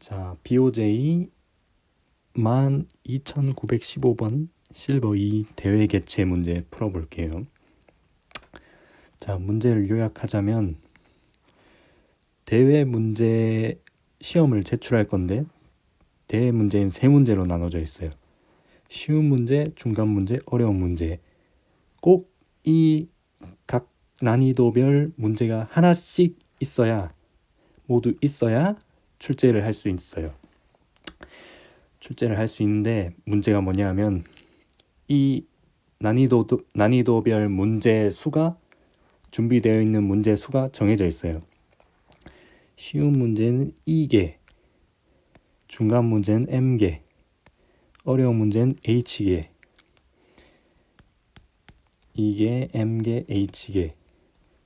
자, BOJ 12915번 실버 2 대회 개최 문제 풀어볼게요. 자, 문제를 요약하자면 대회 문제 시험을 제출할 건데 대회 문제는 세 문제로 나눠져 있어요. 쉬운 문제, 중간 문제, 어려운 문제. 꼭 이 각 난이도별 문제가 하나씩 모두 있어야 출제를 할 수 있어요. 출제를 할 수 있는데 문제가 뭐냐면 이 난이도별 문제 수가 준비되어 있는 문제 수가 정해져 있어요. 쉬운 문제는 2개, 중간 문제는 M개, 어려운 문제는 H개. 2개, M개, H개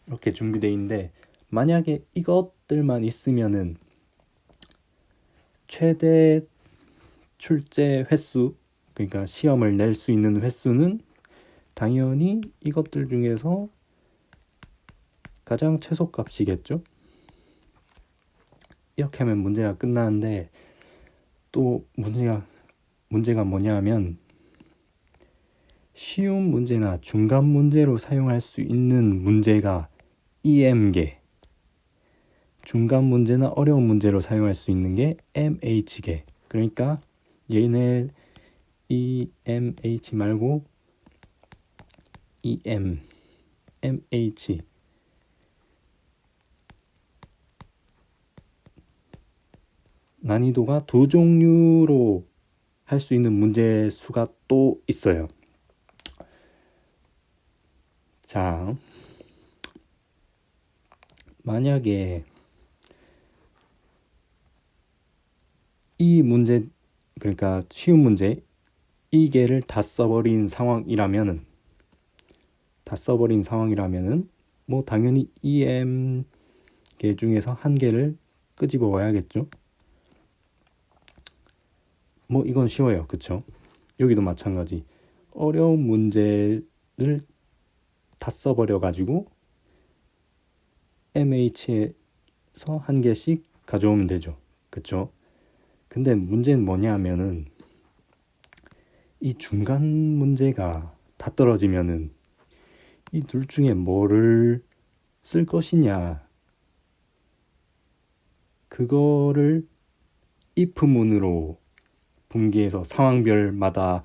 이렇게 준비되어 있는데 만약에 이것들만 있으면은 최대 출제 횟수, 그러니까 시험을 낼 수 있는 횟수는 당연히 이것들 중에서 가장 최소값이겠죠. 이렇게 하면 문제가 끝나는데 또 문제가 뭐냐면 쉬운 문제나 중간 문제로 사용할 수 있는 문제가 EM개, 중간 문제나 어려운 문제로 사용할 수 있는 게 MH개. 그러니까 얘네 EMH 말고 EM, MH 난이도가 두 종류로 할 수 있는 문제 수가 또 있어요. 자, 만약에 이 문제, 그러니까 쉬운 문제 이 개를 다 써버린 상황이라면은 뭐 당연히 EM 개 중에서 한 개를 끄집어 와야겠죠. 뭐 이건 쉬워요, 그쵸? 여기도 마찬가지. 어려운 문제를 다 써버려 가지고 MH에서 한 개씩 가져오면 되죠, 그쵸? 근데 문제는 뭐냐면은 이 중간 문제가 다 떨어지면은 이 둘 중에 뭐를 쓸 것이냐, 그거를 if문으로 분기해서 상황별마다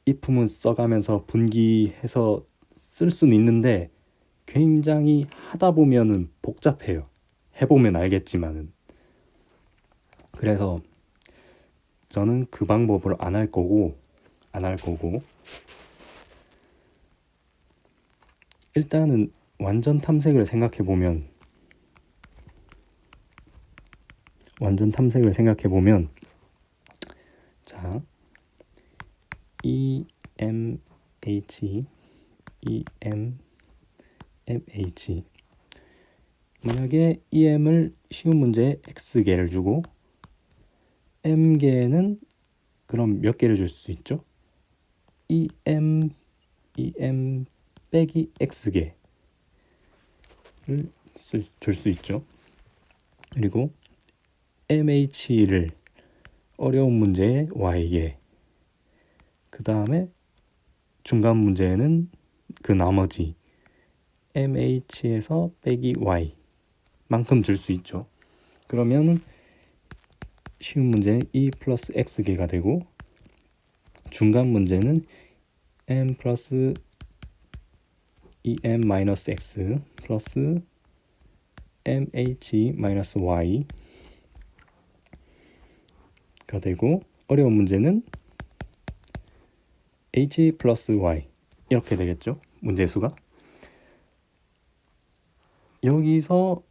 if문 써가면서 분기해서 쓸 수는 있는데 굉장히 하다 보면은 복잡해요. 해보면 알겠지만은. 그래서 저는 그 방법을 안 할 거고 일단은 완전 탐색을 생각해 보면 자, EMH 만약에 EM을 쉬운 문제에 X개를 주고 M개는 그럼 몇 개를 줄 수 있죠? EM 빼기 X개를 줄 수 있죠. 그리고 MH를 어려운 문제에 Y개, 그 다음에 중간 문제는 그 나머지 MH에서 빼기 Y 만큼 줄 수 있죠. 그러면 쉬운 문제는 E 플러스 X개가 되고 중간 문제는 M 플러스 EM 마이너스 X 플러스 MH 마이너스 Y가 되고 어려운 문제는 H 플러스 Y 이렇게 되겠죠. 문제수가. 여기서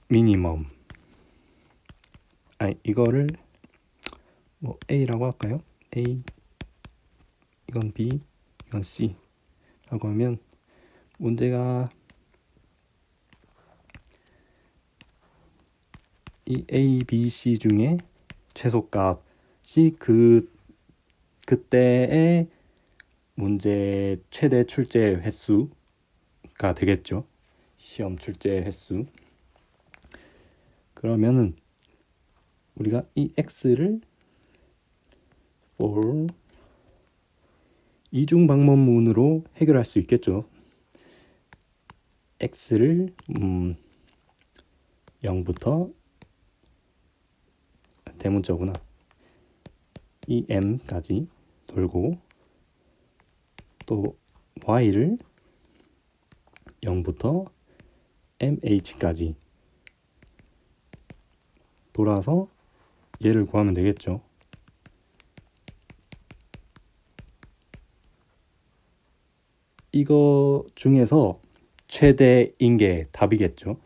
미니멈, 이거를 뭐 A라고 할까요? A, 이건 B, 이건 C 라고 하면 문제가 이 A, B, C 중에 최소값이 그때의 문제 최대 출제 횟수가 되겠죠. 시험 출제 횟수. 그러면은 우리가 이 x를 for 이중 방법문으로 해결할 수 있겠죠. x를 0부터 대문자구나. 이 m까지 돌고 또 y를 0부터 mh까지 돌아서 얘를 구하면 되겠죠. 이거 중에서 최대인 게 답이겠죠.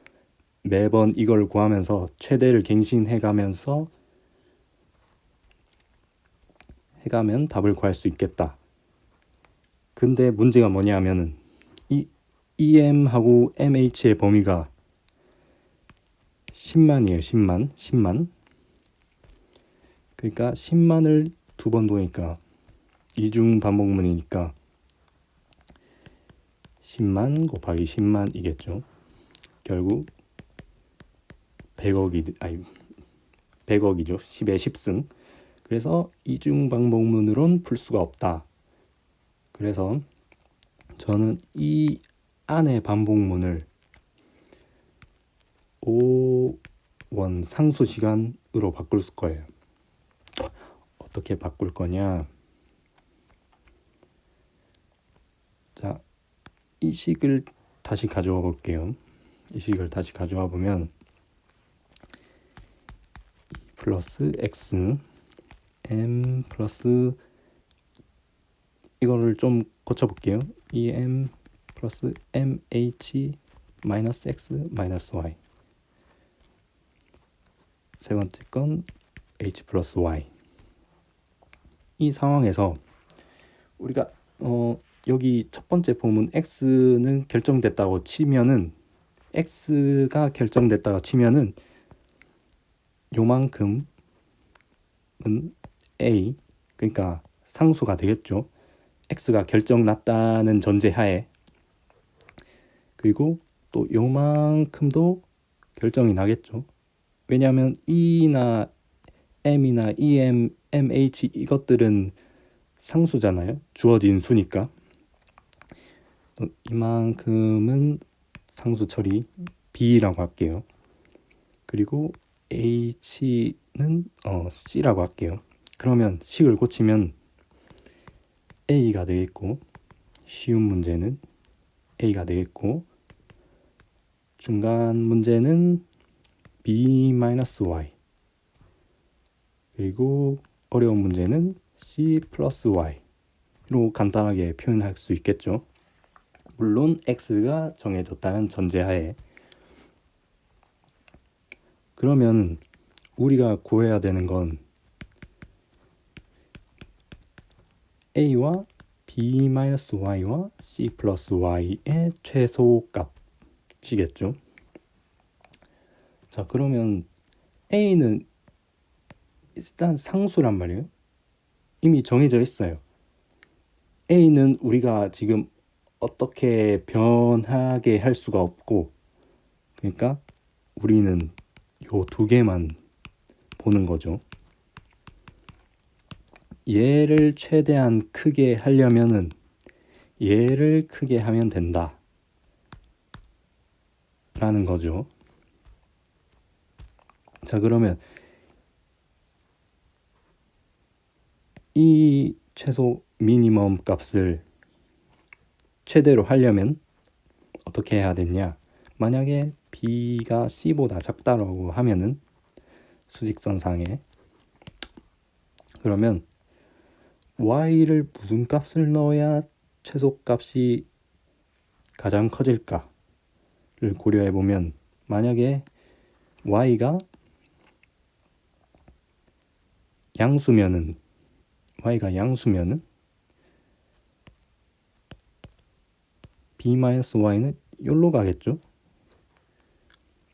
매번 이걸 구하면서 최대를 갱신해가면 답을 구할 수 있겠다. 근데 문제가 뭐냐면은 이 EM하고 MH의 범위가 10만이에요. 10만. 그러니까 10만을 두 번 도니까 이중 반복문이니까 10만 곱하기 10만이겠죠. 결국 100억이죠. 10의 10승. 그래서 이중 반복문으론 풀 수가 없다. 그래서 저는 이 안의 반복문을 5원 상수 시간으로 바꿀 거예요. 어떻게 바꿀 거냐? 자, 이 식을 다시 가져와 볼게요. 이 식을 다시 가져와 보면 플러스 x m 플러스 이거를 좀 고쳐볼게요. 2m 플러스 mh 마이너스 x 마이너스 y. 세 번째 건 h 플러스 y. 이 상황에서 우리가 여기 첫 번째 보면 x는 결정됐다고 치면은 x가 결정됐다고 치면은 요만큼은 a, 그러니까 상수가 되겠죠. x가 결정났다는 전제하에. 그리고 또 요만큼도 결정이 나겠죠. 왜냐하면 e나 m이나 em, mh 이것들은 상수잖아요. 주어진 수니까. 이만큼은 상수 처리 b라고 할게요. 그리고 h는 c라고 할게요. 그러면 식을 고치면 a가 되겠고, 쉬운 문제는 a가 되겠고, 중간 문제는 b-y, 그리고 어려운 문제는 c 플러스 y로 간단하게 표현할 수 있겠죠. 물론 x가 정해졌다는 전제하에. 그러면 우리가 구해야 되는 건 a와 b-y와 c 플러스 y의 최소값이겠죠. 자, 그러면 a는 일단 상수란 말이에요. 이미 정해져 있어요. a는 우리가 지금 어떻게 변하게 할 수가 없고, 그러니까 우리는 요 두 개만 보는 거죠. 얘를 최대한 크게 하려면은 얘를 크게 하면 된다 라는 거죠. 자, 그러면 이 최소 미니멈 값을 최대로 하려면 어떻게 해야 되냐? 만약에 b가 c보다 작다라고 하면은 수직선상에, 그러면 y를 무슨 값을 넣어야 최소값이 가장 커질까를 고려해 보면, 만약에 y가 양수면은 b-y는 여기로 가겠죠.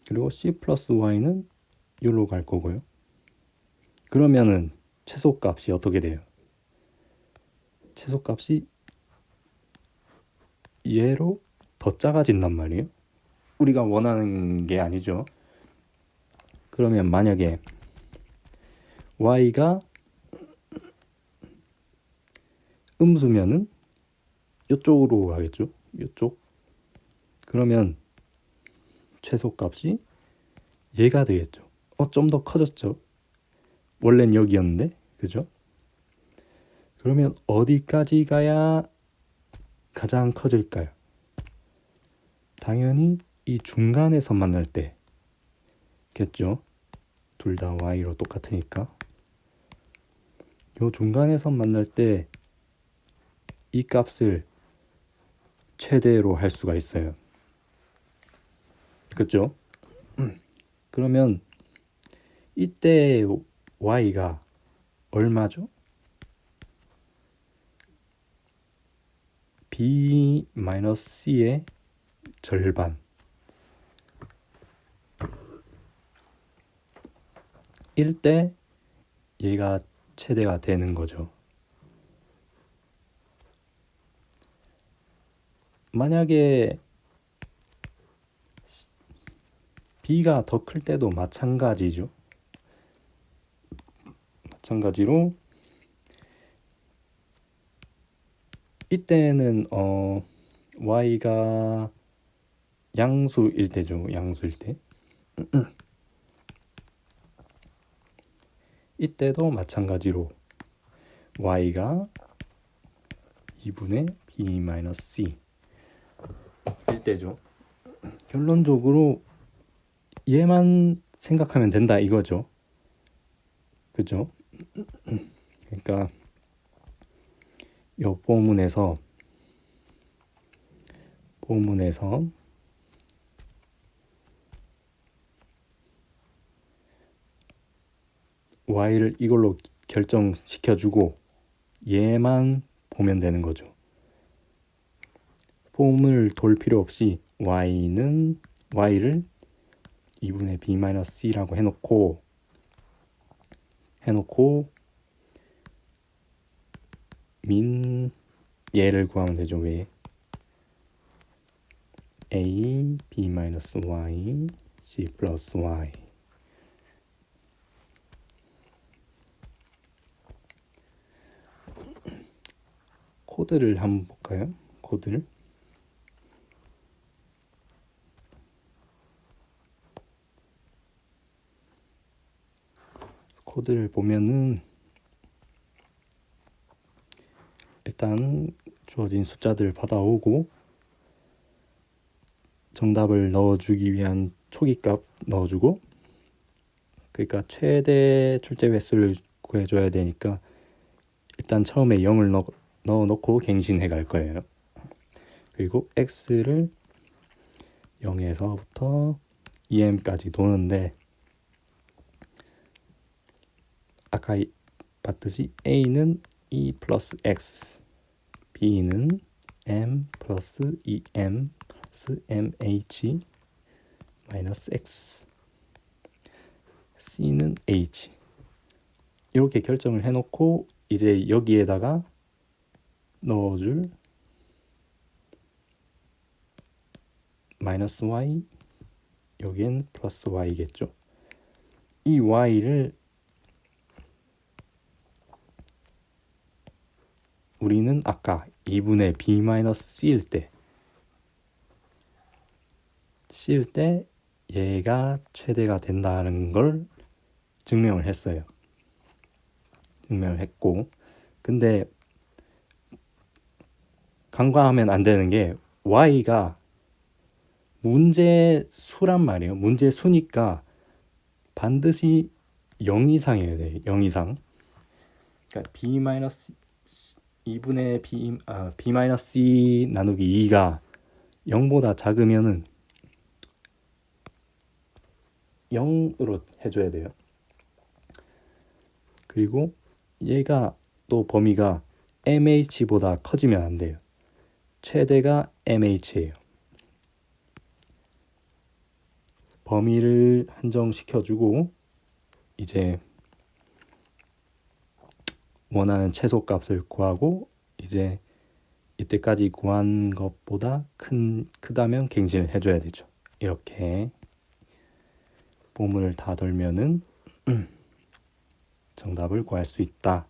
그리고 c 플러스 y는 여기로 갈 거고요. 그러면은 최소값이 어떻게 돼요? 최소값이 얘로 더 작아진단 말이에요. 우리가 원하는 게 아니죠. 그러면 만약에 y가 음수면은 이쪽으로 가겠죠. 이쪽. 그러면 최소값이 얘가 되겠죠. 좀 더 커졌죠. 원래는 여기였는데, 그죠? 그러면 어디까지 가야 가장 커질까요? 당연히 이 중간에서 만날 때겠죠. 둘 다 y로 똑같으니까. 요 중간에서 만날 때 이 값을 최대로 할 수가 있어요. 그죠? 그러면 이때 y가 얼마죠? b-c의 절반. 일 때 얘가 최대가 되는 거죠. 만약에 b가 더 클 때도 마찬가지죠. 마찬가지로 이때는 y가 양수일 때죠. 양수일 때. 이때도 마찬가지로 y가 2분의 b-c 일 때죠. 결론적으로 얘만 생각하면 된다 이거죠. 그죠? 그러니까 이 보문에서 y를 이걸로 결정시켜주고 얘만 보면 되는 거죠. 폼을 돌 필요 없이 y를 2분의 b-c라고 해놓고 민 얘를 구하면 되죠. 왜? a b-y c 플러스 y 코드를 한번 볼까요? 코드를 보면은 일단 주어진 숫자들을 받아오고 정답을 넣어주기 위한 초기값 넣어주고, 그러니까 최대 출제 횟수를 구해줘야 되니까 일단 처음에 0을 넣어놓고 갱신해 갈 거예요. 그리고 x를 0에서부터 2m까지 도는데 아까 봤듯이 a는 e 플러스 x, b는 m 플러스 2m 플러스 mh 마이너스 x, c는 h 이렇게 결정을 해놓고 이제 여기에다가 넣어줄 마이너스 y, 여기엔 플러스 y겠죠. 이 y를 우리는 아까 2분의 b-c일 때 얘가 최대가 된다는 걸 증명을 했어요. 증명을 했고, 근데 간과하면 안 되는 게 y가 문제수란 말이에요. 문제수니까 반드시 0 이상이어야 돼요. 0 이상. 그러니까 b-2분의 b-c 나누기 2가 0보다 작으면은 0으로 해줘야 돼요. 그리고 얘가 또 범위가 mh보다 커지면 안 돼요. 최대가 mh예요. 범위를 한정시켜주고 이제 원하는 최소값을 구하고 이제 이때까지 구한 것보다 크다면 갱신을 해줘야 되죠. 이렇게 보문을 다 돌면은 정답을 구할 수 있다.